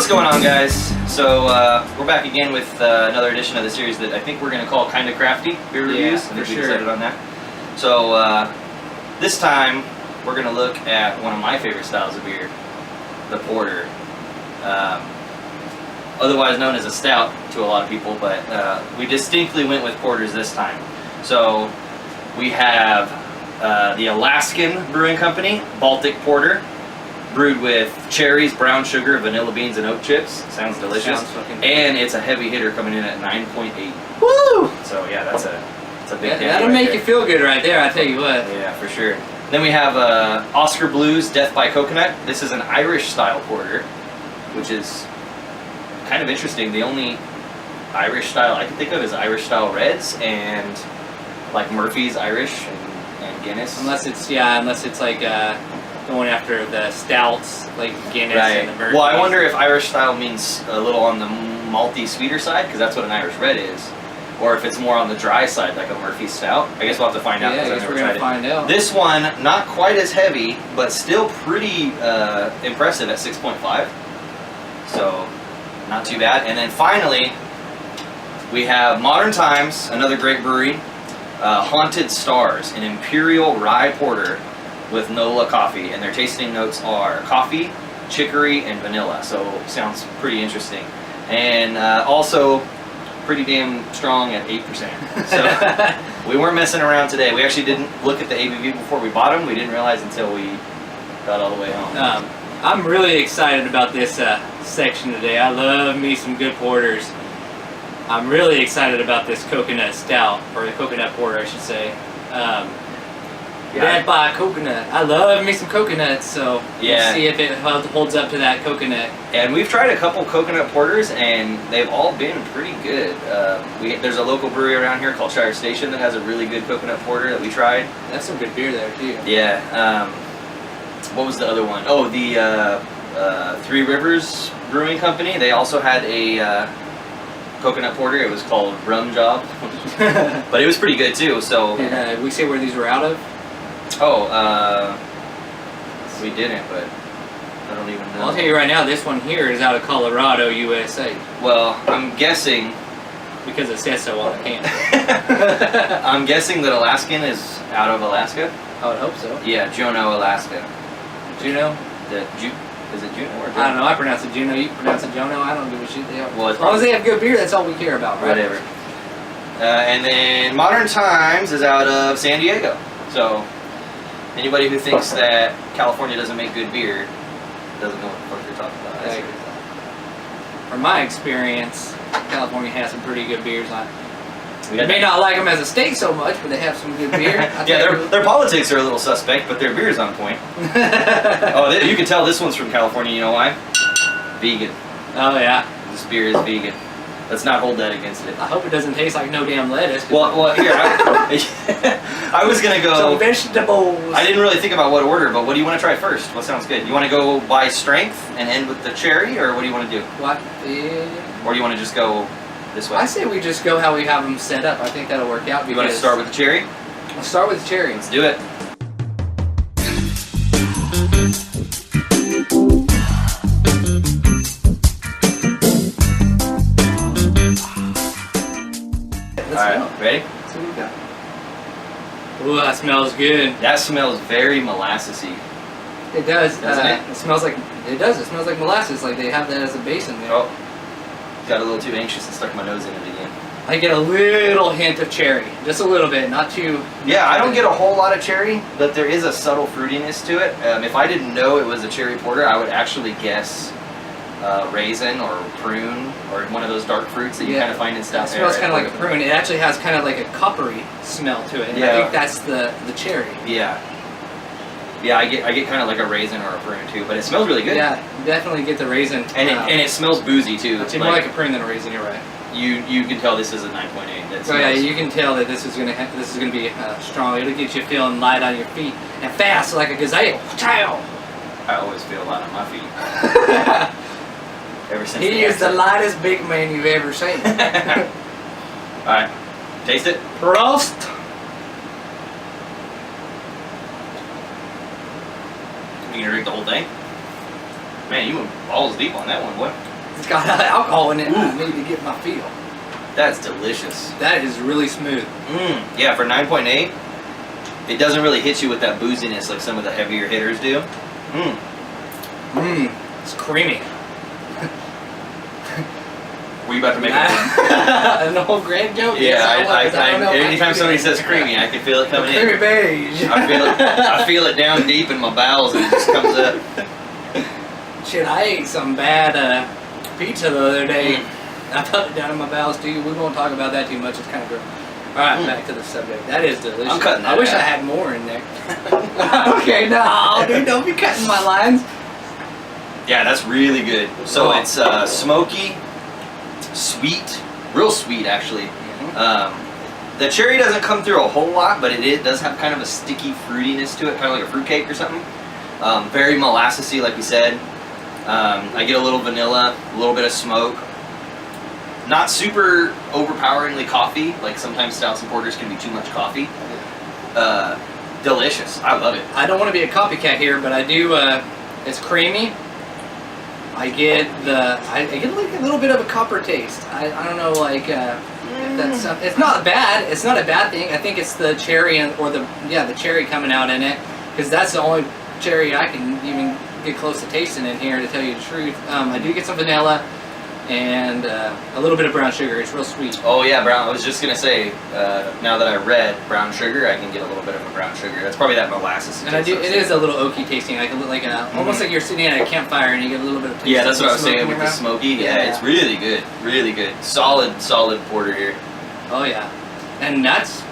What's going on, guys? So we're back again with another edition of the series that I think we're going to call Kinda Crafty Beer Reviews. I think we decided on that. So this time we're going to look at one of my favorite styles of beer, the Porter. Otherwise known as a stout to a lot of people, but we distinctly went with porters this time. So we have the Alaskan Brewing Company Baltic Porter, brewed with cherries, brown sugar, vanilla beans, and oat chips. Sounds delicious. And it's a heavy hitter coming in at 9.8. Woo! So yeah, that's a big thing. That'll make you feel good right there, I tell you what. Yeah, for sure. Then we have Oskar Blues Death by Coconut. This is an Irish style porter, which is kind of interesting. The only Irish style I can think of is Irish style Reds and like Murphy's Irish and Guinness. Unless it's like going after the stouts, like Guinness and the Murphy's. Well, I wonder if Irish style means a little on the malty, sweeter side, because that's what an Irish Red is. Or if it's more on the dry side, like a Murphy Stout. I guess we'll have to find out. Yeah, I guess we're going to find out. This one, not quite as heavy, but still pretty impressive at 6.5. So, not too bad. And then finally, we have Modern Times, another great brewery, Haunted Stars, an Imperial Rye Porter with Nola coffee. And their tasting notes are coffee, chicory, and vanilla. So, sounds pretty interesting. And also pretty damn strong at 8%. So, we weren't messing around today. We actually didn't look at the ABV before we bought them. We didn't realize until we got all the way home. I'm really excited about this section today. I love me some good porters. I'm really excited about this coconut stout, or the coconut porter, I should say. Dead by coconut. I love me some coconuts, so let's see if it holds up to that coconut. And we've tried a couple coconut porters, and they've all been pretty good. There's a local brewery around here called Shire Station that has a really good coconut porter that we tried. That's some good beer there, too. Yeah. What was the other one? Oh, the Three Rivers Brewing Company. They also had a coconut porter. It was called Rum Job, but it was pretty good too. So we say where these were out of. Oh, we didn't, but I don't even know. Well, I'll tell you right now, this one here is out of Colorado, USA. Well, I'm guessing because it says so on the can. I'm guessing that Alaskan is out of Alaska. I would hope so. Yeah, Juneau, Alaska. Juneau? Is it Juneau or Juneau? I don't know. I pronounce it Juneau. You pronounce it Juneau. I don't give a shit. Well, as long as they have good beer, that's all we care about, right? Whatever. And then Modern Times is out of San Diego. So anybody who thinks that California doesn't make good beer doesn't know what the fuck you're talking about. From my experience, California has some pretty good beers. I may not like them as a state so much, but they have some good beer. Yeah, their politics are a little suspect, but their beer's on point. Oh, you can tell this one's from California. You know why? Vegan. Oh yeah. This beer is vegan. Let's not hold that against it. I hope it doesn't taste like no damn lettuce. Well, here I was gonna go. Some vegetables. I didn't really think about what order, but what do you want to try first? What sounds good? You want to go by strength and end with the cherry, or what do you want to do? What? Or do you want to just go this way? I say we just go how we have them set up. I think that'll work out. You want to start with the cherry? Let's start with the cherry. Let's do it. Alright, ready? Let's see what we got. Ooh, that smells good. That smells very molassesy. It does. Doesn't it? It smells like, it does. It smells like molasses. Like they have that as a base in there. Oh. Got a little too anxious and stuck my nose in it again. I get a little hint of cherry. Just a little bit, not too... Yeah, I don't get a whole lot of cherry, but there is a subtle fruitiness to it. If I didn't know it was a cherry porter, I would actually guess raisin or prune or one of those dark fruits that you kind of find in stuff. It smells kind of like a prune. It actually has kind of like a coppery smell to it. Yeah. I think that's the cherry. Yeah. Yeah, I get kind of like a raisin or a prune too, but it smells really good. Yeah, definitely get the raisin. And it smells boozy too. It's more like a prune than a raisin. You're right. You can tell this is a 9.8. Oh yeah, you can tell that this is gonna be strong. It'll get you feeling light on your feet and fast like a gazelle. Chow. I always feel light on my feet. Ever since he is the lightest big man you've ever seen. All right, taste it. Prost. You gonna drink the whole thing? Man, you went balls deep on that one, boy. It's got alcohol in it. I need to get my feel. That's delicious. That is really smooth. Yeah, for 9.8, it doesn't really hit you with that booziness like some of the heavier hitters do. It's creamy. Were you about to make an old grand joke? Yeah, anytime somebody says creamy, I can feel it coming in. Creamy beige. I feel it down deep in my bowels and it just comes up. Shit, I ate some bad pizza the other day. I felt it down in my bowels too. We won't talk about that too much. It's kind of gross. All right, back to the subject. That is delicious. I'm cutting that I wish out. I had more in there. Okay, no, dude, don't be cutting my lines. Yeah, that's really good. So it's smoky, sweet, real sweet actually. The cherry doesn't come through a whole lot, but it does have kind of a sticky fruitiness to it, kind of like a fruitcake or something. Very molassesy, like we said. I get a little vanilla, a little bit of smoke. Not super overpoweringly coffee, like sometimes stouts and porters can be too much coffee. Delicious. I love it. I don't want to be a copycat here, but I do. It's creamy. I get like a little bit of a copper taste. I don't know, like if that's it's not bad. It's not a bad thing. I think it's the cherry the cherry coming out in it, because that's the only cherry I can even get close to tasting in here, to tell you the truth. I do get some vanilla and a little bit of brown sugar. It's real sweet. Oh yeah, brown. I was just gonna say, now that I read brown sugar, I can get a little bit of a brown sugar. That's probably that molasses. And it is a little oaky tasting, almost like you're sitting at a campfire and you get a little bit of taste. Yeah, that's what I was saying in with your the mouth. smoky. Yeah, it's really good, really good. Solid porter here. Oh yeah, and that's.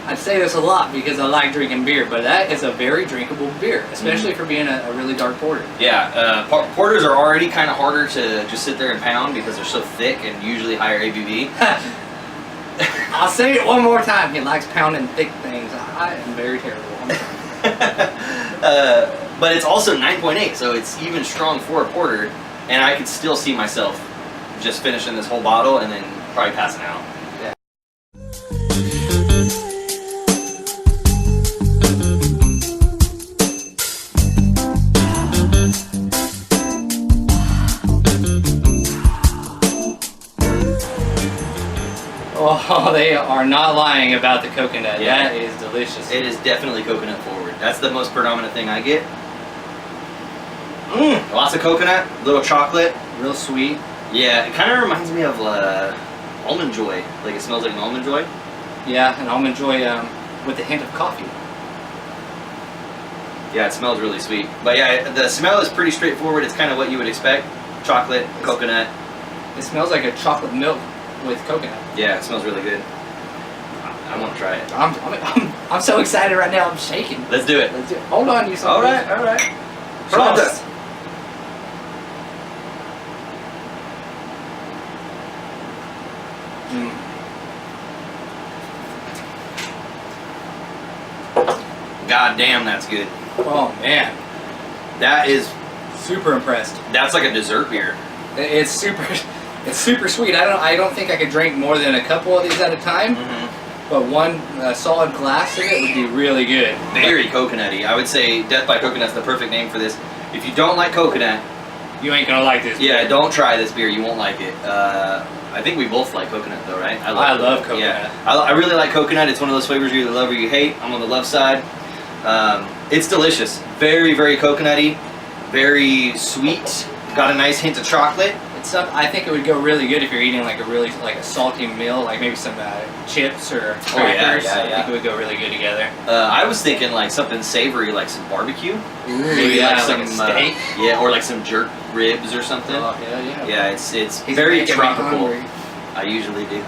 I say this a lot because I like drinking beer, but that is a very drinkable beer, especially for being a really dark porter. Yeah, porters are already kind of harder to just sit there and pound because they're so thick and usually higher ABV. I'll say it one more time. He likes pounding thick things. I am very terrible. But it's also 9.8, so it's even strong for a porter, and I could still see myself just finishing this whole bottle and then probably passing out. Oh, they are not lying about the coconut. Yeah. That is delicious. It is definitely coconut forward. That's the most predominant thing I get. Lots of coconut, little chocolate. Real sweet. Yeah, it kind of reminds me of Almond Joy. Like it smells like an Almond Joy. Yeah, an Almond Joy with a hint of coffee. Yeah, it smells really sweet. But yeah, the smell is pretty straightforward. It's kind of what you would expect. Chocolate, coconut. It smells like a chocolate milk with coconut. Yeah, it smells really good. I want to try it. I'm so excited right now. I'm shaking. Let's do it. Let's do it. Hold on, you. All right. Prost. God damn, that's good. Oh man, That is. super impressed. That's like a dessert beer. It's super sweet. I don't think I could drink more than a couple of these at a time. But one solid glass of it would be really good. Very coconutty. I would say Death by Coconut's the perfect name for this. If you don't like coconut, You ain't gonna like this beer. yeah, don't try this beer. You won't like it. I think we both like coconut though, right? I love coconut. Yeah, I really like coconut. It's one of those flavors you either love or you hate. I'm on the love side. It's delicious. Very, very coconutty. Very sweet. Got a nice hint of chocolate. I think it would go really good if you're eating like a salty meal, like maybe some chips or crackers. yeah. I think it would go really good together. I was thinking like something savory, like some barbecue. Maybe like like some a steak. yeah, or like some jerk ribs or something. Oh, yeah. Yeah, it's He's very making me tropical. hungry. I usually do.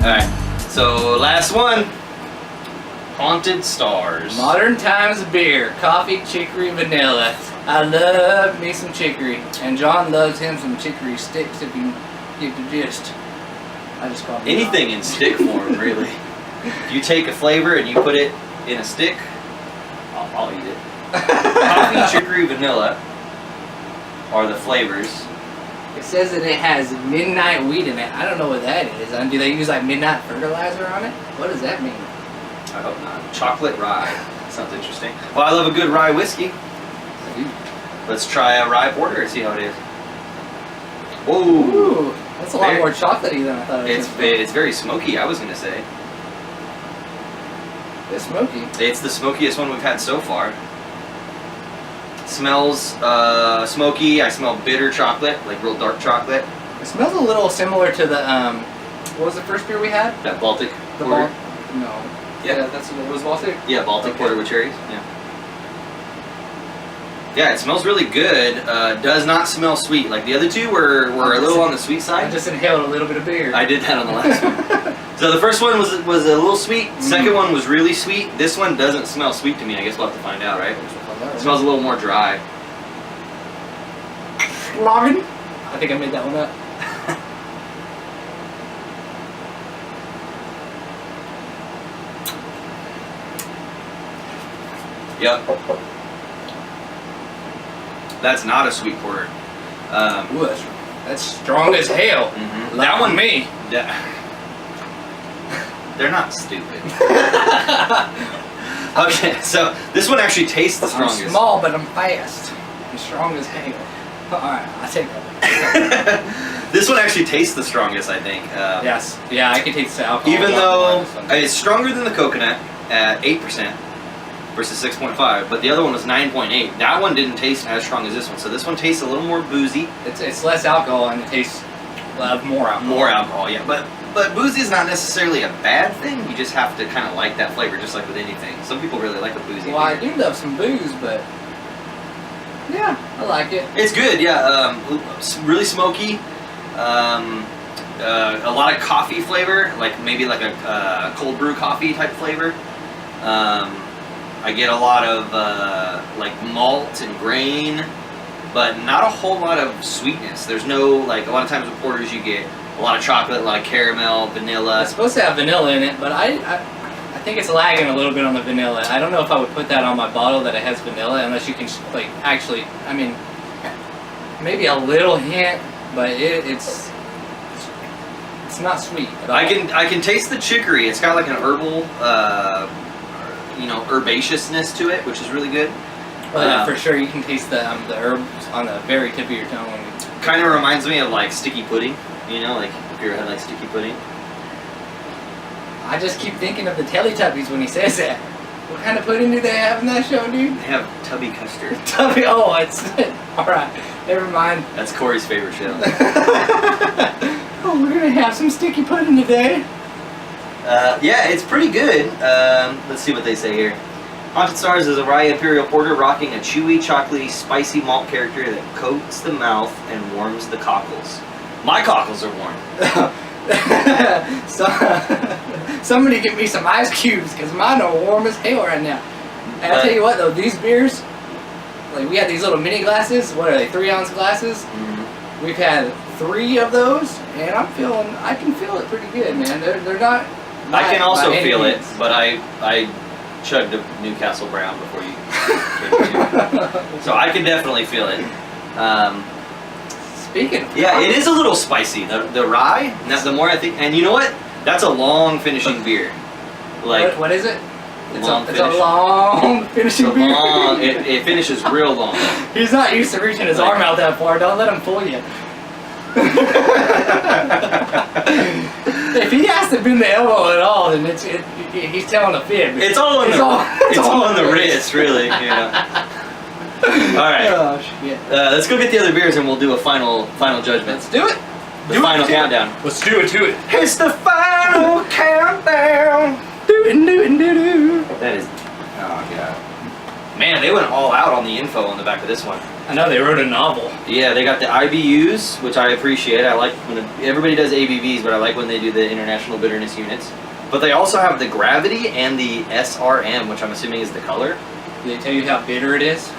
Alright, so last one. Haunted Stars. Modern Times beer, coffee, chicory, vanilla. I love me some chicory, and John loves him some chicory sticks. If you get the gist, I just call it Anything in stick form, really. If you take a flavor and you put it in a stick. I'll eat it. Coffee, chicory, vanilla are the flavors. It says that it has midnight wheat in it. I don't know what that is. Do they use like midnight fertilizer on it? What does that mean? I hope not. Chocolate rye. Sounds interesting. Well, I love a good rye whiskey. Let's try a rye porter and see how it is. Whoa. Ooh, that's a lot more chocolatey than I thought it was. It's very smoky, I was going to say. It's smoky. It's the smokiest one we've had so far. Smells smoky. I smell bitter chocolate, like real dark chocolate. It smells a little similar to the, what was the first beer we had? That Baltic No. Porter. Yeah, that's what it was, Baltic? Yeah, Baltic Porter with cherries. Yeah. Yeah, it smells really good. Does not smell sweet. Like the other two were a little on the sweet side. I just inhaled a little bit of beer. I did that on the last one. So the first one was a little sweet. Second one was really sweet. This one doesn't smell sweet to me. I guess we'll have to find out, right? It smells a little more dry. Logging? I think I made that one up. Yep. That's not a sweet porter. Ooh, that's strong as hell. Mm-hmm. That one, me. They're not stupid. Okay, so this one actually tastes the strongest. I'm small, but I'm fast. I'm strong as hell. Alright, I'll take that. This one actually tastes the strongest, I think. Yes. Yeah, I can taste the alcohol. Even though it's stronger than the coconut at 8% versus 6.5, but the other one was 9.8. That one didn't taste as strong as this one, so this one tastes a little more boozy. It's less alcohol and it tastes more alcohol. More alcohol, yeah. But boozy is not necessarily a bad thing. You just have to kind of like that flavor, just like with anything. Some people really like a boozy. Well, I do love some booze, but yeah, I like it. It's good, yeah. Really smoky. A lot of coffee flavor, like maybe like a cold brew coffee type flavor. I get a lot of like malt and grain, but not a whole lot of sweetness. There's no, like, a lot of times with porters you get a lot of chocolate, a lot of caramel, vanilla. It's supposed to have vanilla in it, but I think it's lagging a little bit on the vanilla. I don't know if I would put that on my bottle that it has vanilla, unless you can, like, actually, I mean, maybe a little hint, but it's not sweet at all. I can taste the chicory. It's got like an herbal, herbaceousness to it, which is really good. For sure, you can taste the herbs on the very tip of your tongue. Kind of reminds me of like sticky pudding. Like if you ever had like sticky pudding. I just keep thinking of the Teletubbies when he says that. What kind of pudding do they have in that show, dude? They have tubby custard. Tubby? Oh, it's all right. Never mind. That's Corey's favorite show. Oh, we're gonna have some sticky pudding today. Yeah, it's pretty good. Let's see what they say here. Haunted Stars is a rye imperial porter rocking a chewy, chocolatey, spicy malt character that coats the mouth and warms the cockles. My cockles are warm. Somebody give me some ice cubes, because mine are warm as hell right now. And I'll tell you what though, these beers, like we had these little mini glasses, what are they, 3-ounce glasses? Mm-hmm. We've had 3 of those, and I can feel it pretty good, man. They're not. I can also feel it, but I chugged a Newcastle Brown before you came to. So I can definitely feel it. Speaking of it is a little spicy. The rye, the more I think, and you know what? That's a long finishing beer. Like what is it? It's a long finishing beer. It finishes real long. He's not used to reaching his arm out that far. Don't let him fool you. If he has to bend the elbow at all, then he's telling a fib. It's all in the wrist, really. All right. Oh shit. Let's go get the other beers and we'll do a final judgment. Let's do it. The final countdown. Let's do it to it. It's the final countdown. Do it. That is. Oh god. Man, they went all out on the info on the back of this one. I know they wrote a novel. Yeah, they got the IBUs, which I appreciate. I like when everybody does ABVs, but I like when they do the International Bitterness Units. But they also have the gravity and the SRM, which I'm assuming is the color. Do they tell you how bitter it is?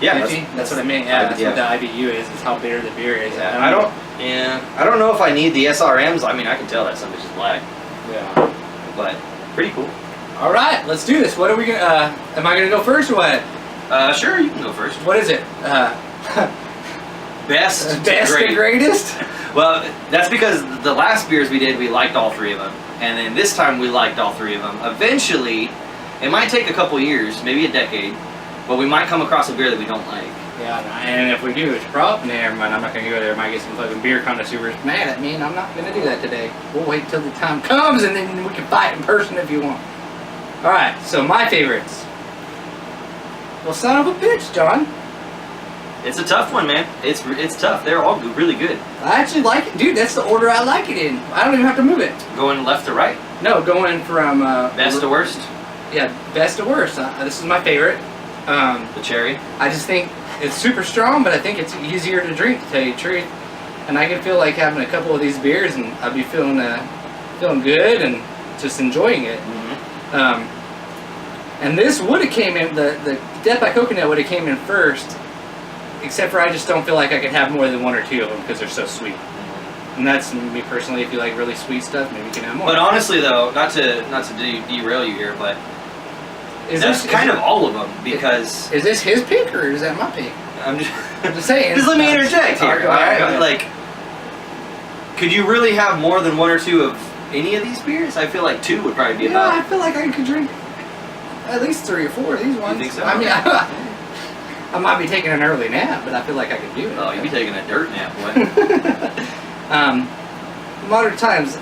Yeah, that's what I mean. Yeah, that's what the IBU is how bitter the beer is. Yeah, I don't know if I need the SRMs. I mean, I can tell that some is just black. Yeah. But pretty cool. All right, let's do this. What are we gonna? Am I gonna go first or what? Sure, you can go first. What is it? Best and greatest? Well, that's because the last beers we did, we liked all three of them. And then this time we liked all three of them. Eventually, it might take a couple years, maybe a decade, but we might come across a beer that we don't like. Yeah, and if we do, it's probably, never mind, I'm not going to go there. I might get some fucking beer connoisseurs mad at me, and I'm not going to do that today. We'll wait till the time comes, and then we can fight in person if you want. Alright, so my favorites. Well, son of a bitch, John. It's a tough one, man. It's tough. They're all really good. I actually like it. Dude, that's the order I like it in. I don't even have to move it. Going left to right? No, going from... best to worst? Yeah, best to worst. This is my favorite. The cherry? I just think it's super strong, but I think it's easier to drink, to tell you the truth. And I can feel like having a couple of these beers, and I'd be feeling good and just enjoying it. Mm-hmm. And this would have came in, the Death by Coconut would have came in first, except for I just don't feel like I could have more than one or two of them because they're so sweet. And that's me personally. If you like really sweet stuff, maybe you can have more. But honestly, though, not to derail you here, but that's kind of all of them because is this his pick or is that my pick? I'm just saying. Just let me interject here. All right. Like, could you really have more than one or two of any of these beers? I feel like two would probably be about. I feel like I could drink at least 3 or 4 of these ones. You think so? I mean, I might be taking an early nap, but I feel like I could do it. Oh, you'd be taking a dirt nap, boy. Modern times.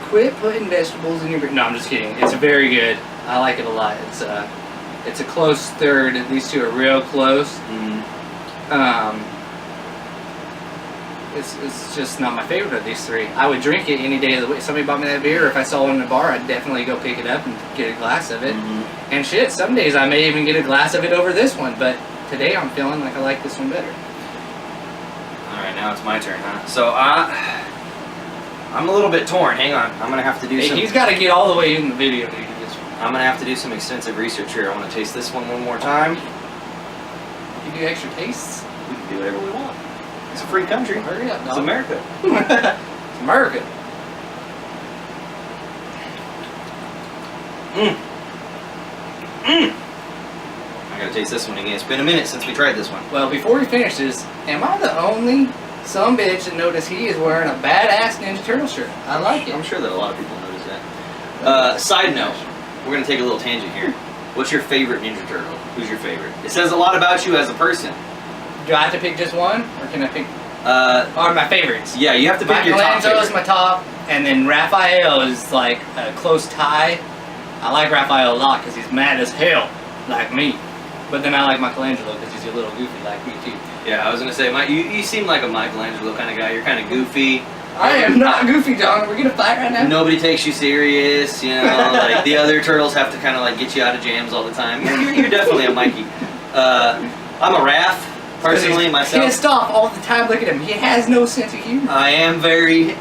Quit putting vegetables in your beer. No, I'm just kidding. It's very good. I like it a lot. It's a close third. These two are real close. Mm-hmm. It's just not my favorite of these three. I would drink it any day of the week. If somebody bought me that beer, or if I saw it in the bar, I'd definitely go pick it up and get a glass of it. Mm-hmm. And shit, some days I may even get a glass of it over this one, but today I'm feeling like I like this one better. Alright, now it's my turn, huh? So I'm a little bit torn. Hang on. I'm going to have to do some... He's got to get all the way in the video to do this one. I'm going to have to do some extensive research here. I want to taste this one more time. You do extra tastes? We can do whatever we want. It's a free country. Hurry up, dog. It's America. It's America. I gotta taste this one again. It's been a minute since we tried this one. Well, before we finish this, am I the only sumbitch that noticed he is wearing a badass Ninja Turtle shirt? I like it. I'm sure that a lot of people notice that. Side note, we're gonna take a little tangent here. What's your favorite Ninja Turtle? Who's your favorite? It says a lot about you as a person. Do I have to pick just one, or can I pick? Or my favorites? Yeah, you have to pick your top Michelangelo is favorite. my top, and then Raphael is like a close tie. I like Raphael a lot because he's mad as hell, like me. But then I like Michelangelo because he's a little goofy like me too. Yeah, I was gonna say, you seem like a Michelangelo kind of guy. You're kind of goofy. I am not goofy, John. We're gonna fight right now. Nobody takes you serious, you know. Like the other turtles have to kind of like get you out of jams all the time. You're definitely a Mikey. I'm a Raph. Personally, myself. Pissed off all the time. Look at him. He has no sense of humor. I am very...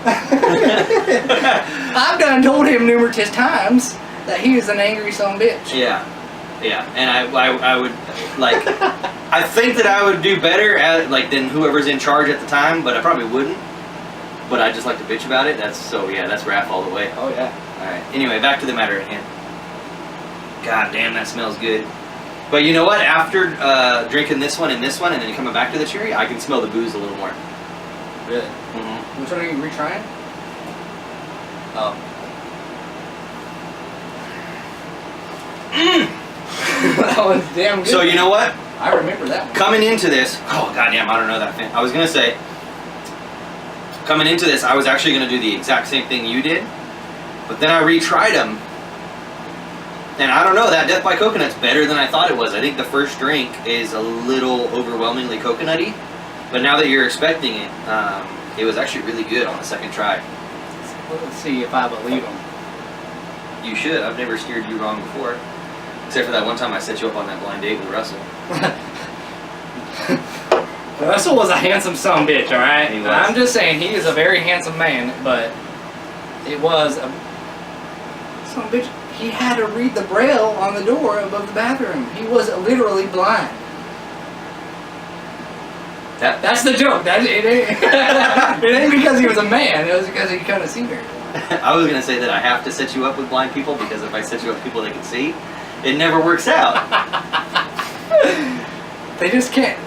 I've done told him numerous times that he is an angry son of a bitch. Yeah. Yeah. And I would, like... I think that I would do better at, like, than whoever's in charge at the time, but I probably wouldn't. But I just like to bitch about it. That's Raph all the way. Oh, yeah. Alright. Anyway, back to the matter at hand. God damn, that smells good. But you know what? After drinking this one and then coming back to the cherry, I can smell the booze a little more. Really? Mm-hmm. Which one are you retrying? Oh. That one's damn good. So you know what? I remember that one. Coming into this, oh goddamn, I don't know that thing. I was gonna say, coming into this, I was actually gonna do the exact same thing you did, but then I retried them. And I don't know, that Death by Coconut's better than I thought it was. I think the first drink is a little overwhelmingly coconutty, but now that you're expecting it, it was actually really good on the second try. Let's see if I believe him. You should. I've never steered you wrong before. Except for that one time I set you up on that blind date with Russell. Russell was a handsome son of a bitch, alright? He was. I'm just saying, he is a very handsome man, but it was a son of a bitch. He had to read the braille on the door above the bathroom. He was literally blind. That's the joke. It ain't because he was a man. It was because he couldn't see her. I was gonna say that I have to set you up with blind people because if I set you up with people that can see, it never works out. They just can't.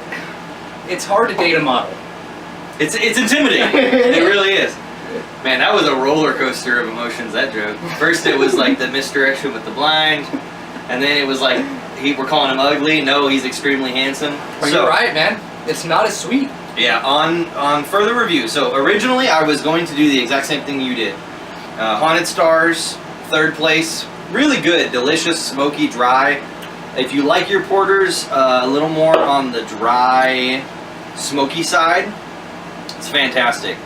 It's hard to date a model. It's intimidating. It really is. Man, that was a roller coaster of emotions, that joke. First it was like the misdirection with the blind, and then it was like we're calling him ugly. No, he's extremely handsome. Well, you're right, man. It's not as sweet. Yeah, on further review. So originally I was going to do the exact same thing you did. Haunted Stars, 3rd place. Really good, delicious, smoky, dry. If you like your porters a little more on the dry, smoky side, it's fantastic.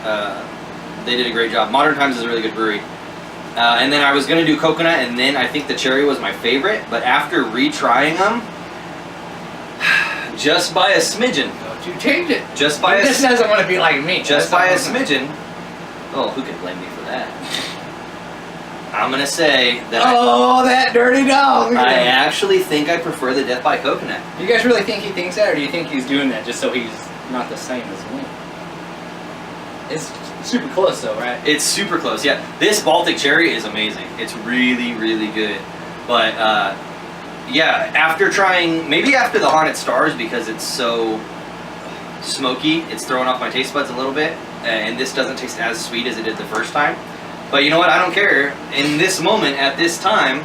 They did a great job. Modern Times is a really good brewery. And then I was going to do coconut, and then I think the cherry was my favorite. But after retrying them, just by a smidgen. Don't you change it. Just by this doesn't want to be like me. Just by a smidgen. Oh, who can blame me for that? I'm going to say that that dirty dog. I actually think I prefer the Death by Coconut. Do you guys really think he thinks that, or do you think he's doing that just so he's not the same as me? It's super close though, right? It's super close, yeah. This Baltic Cherry is amazing. It's really, really good. But, yeah, after trying, maybe after the Haunted Stars, because it's so smoky, it's throwing off my taste buds a little bit. And this doesn't taste as sweet as it did the first time. But you know what? I don't care. In this moment, at this time,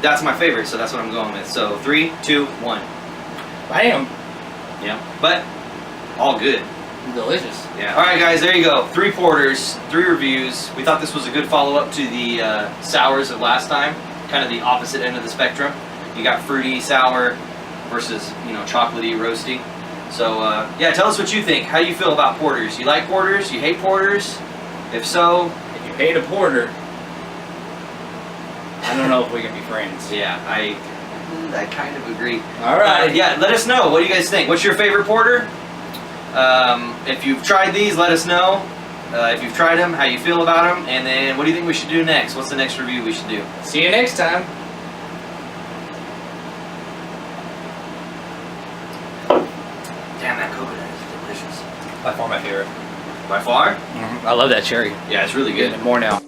that's my favorite, so that's what I'm going with. So 3, 2, 1. Bam. Yeah, but all good. Delicious. Yeah. All right, guys, there you go. 3 porters, 3 reviews. We thought this was a good follow-up to the sours of last time, kind of the opposite end of the spectrum. You got fruity, sour versus, you know, chocolatey, roasty. So, yeah, tell us what you think. How do you feel about porters? You like porters? You hate porters? If so, if you hate a porter, I don't know if we can be friends. Yeah, I kind of agree. All right. Yeah, let us know. What do you guys think? What's your favorite porter? If you've tried these, let us know. If you've tried them, how you feel about them, and then what do you think we should do next? What's the next review we should do? See you next time. Damn, that coconut is delicious. By far my favorite. By far? I love that cherry. Yeah, it's really good. More now.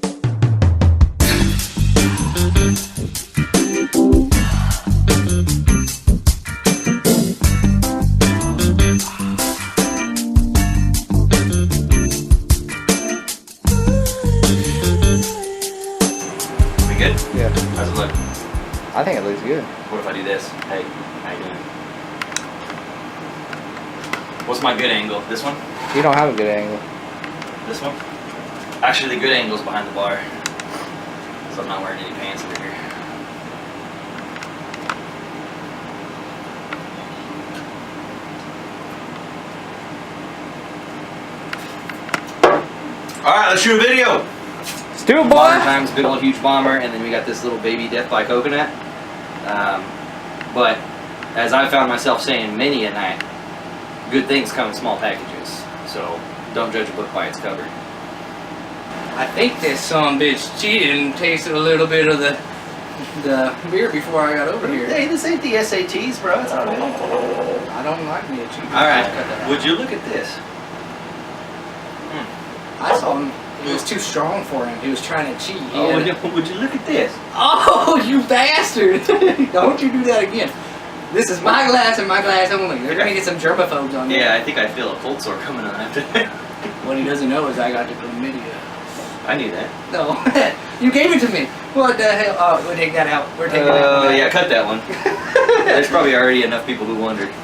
Good? Yeah. How's it look? I think it looks good. What if I do this? Hey, how you doing? What's my good angle? This one? You don't have a good angle. This one? Actually, the good angle's behind the bar. So I'm not wearing any pants over here. Alright, let's shoot a video! Do it, boy! Modern Times, big old huge bomber, and then we got this little baby Death by Coconut. But as I found myself saying many a night, good things come in small packages. So don't judge a book by its cover. I think this son bitch cheated and tasted a little bit of the beer before I got over here. Hey, this ain't the SATs, bro. It's all good. I don't like me a cheat. Alright, would you look at this? I saw him. It was too strong for him. He was trying to cheat. Oh, would you look at this? Oh, you bastard! Don't you do that again. This is my glass and my glass only. They're gonna get some germaphobes on you. Yeah, I think I feel a cold sore coming on after that. What he doesn't know is I got the chlamydia. I knew that. No, you gave it to me. What the hell? Oh, we'll take that out. We're taking that out. Oh, yeah, cut that one. There's probably already enough people who wondered.